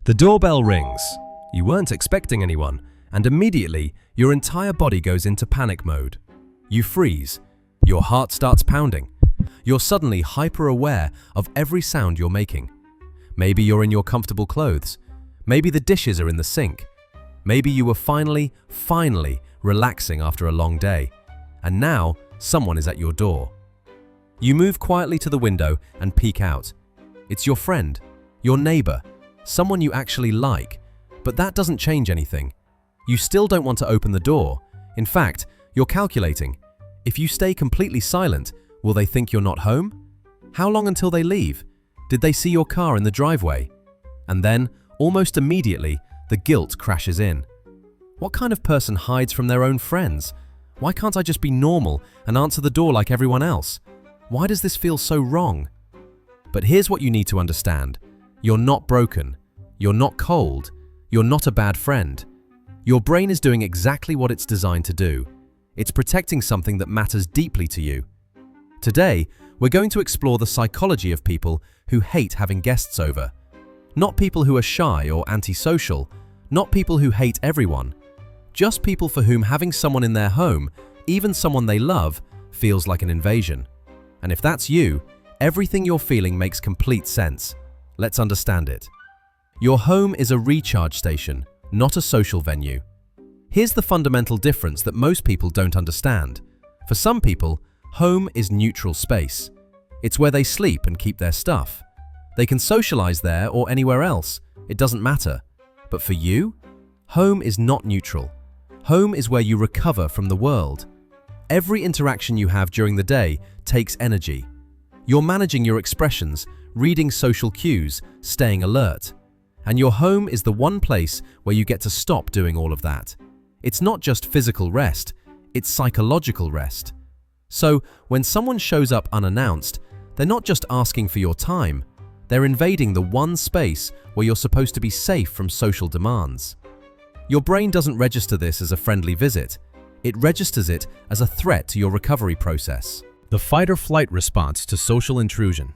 The doorbell rings. You weren't expecting anyone, and immediately your entire body goes into panic mode. You freeze. Your heart starts pounding. You're suddenly hyper-aware of every sound you're making. Maybe you're in your comfortable clothes. Maybe the dishes are in the sink. Maybe you were finally relaxing after a long day. And now, someone is at your door. You move quietly to the window and peek out. It's your friend, your neighbor, someone you actually like. But that doesn't change anything. You still don't want to open the door. In fact, you're calculating. If you stay completely silent, will they think you're not home? How long until they leave? Did they see your car in the driveway? And then, almost immediately, the guilt crashes in. What kind of person hides from their own friends? Why can't I just be normal and answer the door like everyone else? Why does this feel so wrong? But here's what you need to understand. You're not broken. You're not cold. You're not a bad friend. Your brain is doing exactly what it's designed to do. It's protecting something that matters deeply to you. Today, we're going to explore the psychology of people who hate having guests over. Not people who are shy or antisocial, not people who hate everyone. Just people for whom having someone in their home, even someone they love, feels like an invasion. And if that's you, everything you're feeling makes complete sense. Let's understand it. Your home is a recharge station, not a social venue. Here's the fundamental difference that most people don't understand. For some people, home is neutral space. It's where they sleep and keep their stuff. They can socialize there or anywhere else. It doesn't matter. But for you, home is not neutral. Home is where you recover from the world. Every interaction you have during the day takes energy. You're managing your expressions, reading social cues, staying alert. And your home is the one place where you get to stop doing all of that. It's not just physical rest, it's psychological rest. So, when someone shows up unannounced, they're not just asking for your time, they're invading the one space where you're supposed to be safe from social demands. Your brain doesn't register this as a friendly visit. It registers it as a threat to your recovery process. The fight-or-flight response to social intrusion.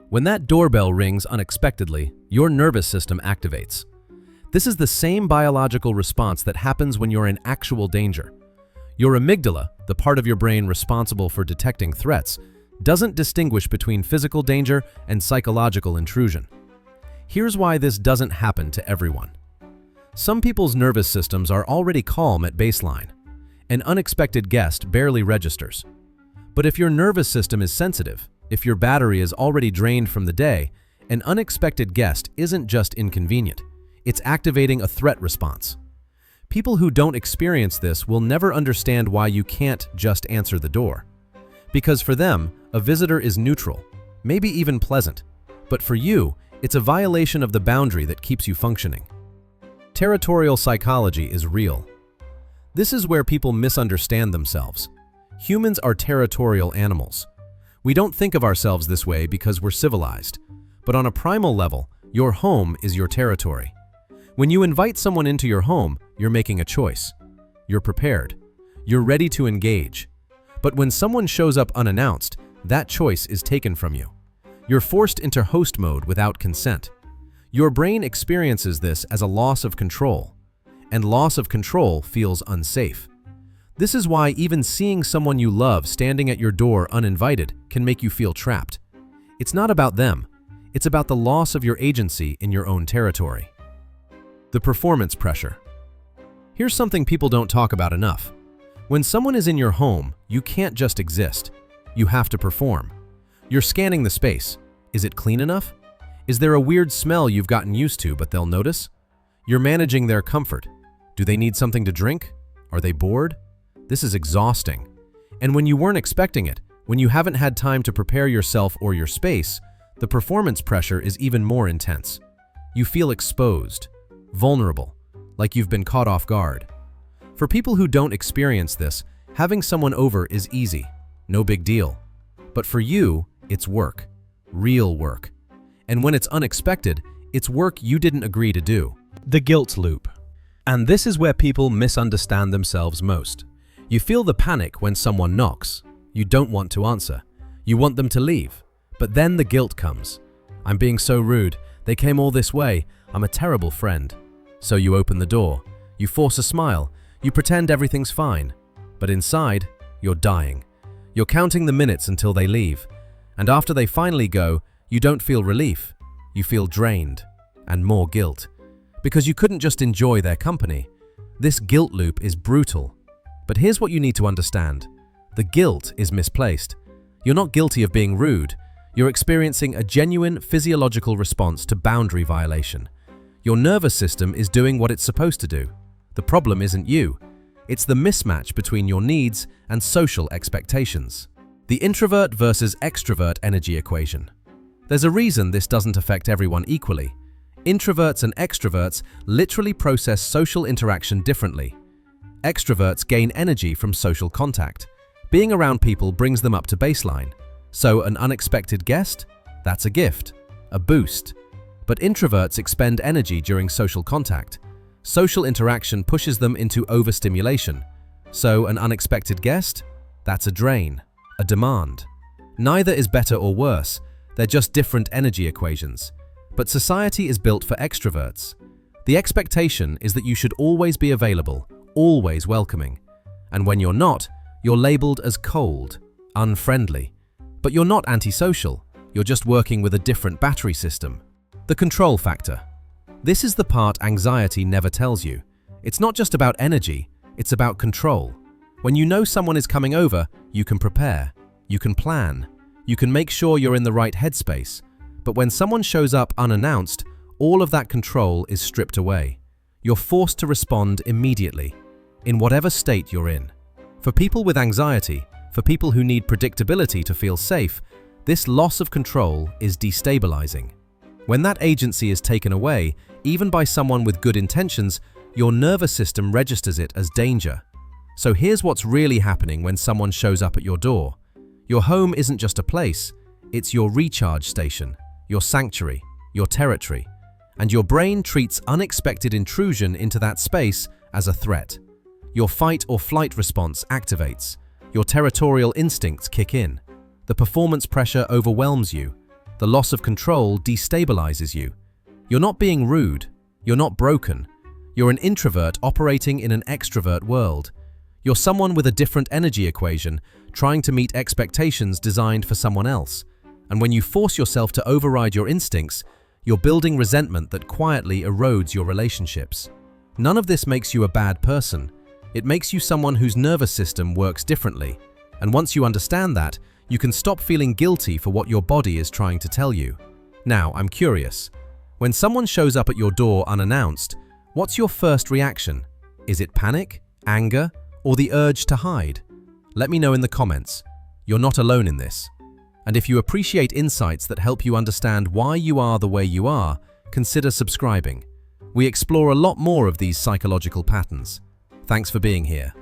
When that doorbell rings unexpectedly, your nervous system activates. This is the same biological response that happens when you're in actual danger. Your amygdala, the part of your brain responsible for detecting threats, doesn't distinguish between physical danger and psychological intrusion. Here's why this doesn't happen to everyone. Some people's nervous systems are already calm at baseline. An unexpected guest barely registers. But if your nervous system is sensitive, if your battery is already drained from the day, an unexpected guest isn't just inconvenient. It's activating a threat response. People who don't experience this will never understand why you can't just answer the door. Because for them, a visitor is neutral, maybe even pleasant. But for you, it's a violation of the boundary that keeps you functioning. Territorial psychology is real. This is where people misunderstand themselves. Humans are territorial animals. We don't think of ourselves this way because we're civilized. But on a primal level, your home is your territory. When you invite someone into your home, you're making a choice. You're prepared. You're ready to engage. But when someone shows up unannounced, that choice is taken from you. You're forced into host mode without consent. Your brain experiences this as a loss of control, and loss of control feels unsafe. This is why even seeing someone you love standing at your door uninvited can make you feel trapped. It's not about them. It's about the loss of your agency in your own territory. The performance pressure. Here's something people don't talk about enough. When someone is in your home, you can't just exist. You have to perform. You're scanning the space. Is it clean enough? Is there a weird smell you've gotten used to but they'll notice? You're managing their comfort. Do they need something to drink? Are they bored? This is exhausting. And when you weren't expecting it, when you haven't had time to prepare yourself or your space, the performance pressure is even more intense. You feel exposed, vulnerable, like you've been caught off guard. For people who don't experience this, having someone over is easy, no big deal. But for you, it's work, real work. And when it's unexpected, it's work you didn't agree to do. The guilt loop. And this is where people misunderstand themselves most. You feel the panic when someone knocks. You don't want to answer. You want them to leave. But then the guilt comes. I'm being so rude. They came all this way. I'm a terrible friend. So you open the door. You force a smile. You pretend everything's fine. But inside, you're dying. You're counting the minutes until they leave. And after they finally go, you don't feel relief. You feel drained. And more guilt. Because you couldn't just enjoy their company. This guilt loop is brutal. But here's what you need to understand. The guilt is misplaced. You're not guilty of being rude. You're experiencing a genuine physiological response to boundary violation. Your nervous system is doing what it's supposed to do. The problem isn't you. It's the mismatch between your needs and social expectations. The introvert versus extrovert energy equation. There's a reason this doesn't affect everyone equally. Introverts and extroverts literally process social interaction differently. Extroverts gain energy from social contact. Being around people brings them up to baseline. So an unexpected guest? That's a gift, a boost. But introverts expend energy during social contact. Social interaction pushes them into overstimulation. So an unexpected guest? That's a drain, a demand. Neither is better or worse. They're just different energy equations. But society is built for extroverts. The expectation is that you should always be available, always welcoming. And when you're not, you're labeled as cold, unfriendly. But you're not antisocial, you're just working with a different battery system. The control factor. This is the part anxiety never tells you. It's not just about energy, it's about control. When you know someone is coming over, you can prepare, you can plan, you can make sure you're in the right headspace. But when someone shows up unannounced, all of that control is stripped away. You're forced to respond immediately, in whatever state you're in. For people with anxiety, for people who need predictability to feel safe, this loss of control is destabilizing. When that agency is taken away, even by someone with good intentions, your nervous system registers it as danger. So here's what's really happening when someone shows up at your door. Your home isn't just a place, it's your recharge station, your sanctuary, your territory. And your brain treats unexpected intrusion into that space as a threat. Your fight or flight response activates. Your territorial instincts kick in. The performance pressure overwhelms you. The loss of control destabilizes you. You're not being rude. You're not broken. You're an introvert operating in an extrovert world. You're someone with a different energy equation, trying to meet expectations designed for someone else. And when you force yourself to override your instincts, you're building resentment that quietly erodes your relationships. None of this makes you a bad person. It makes you someone whose nervous system works differently. And once you understand that, you can stop feeling guilty for what your body is trying to tell you. Now, I'm curious. When someone shows up at your door unannounced, what's your first reaction? Is it panic, anger, or the urge to hide? Let me know in the comments. You're not alone in this. And if you appreciate insights that help you understand why you are the way you are, consider subscribing. We explore a lot more of these psychological patterns. Thanks for being here.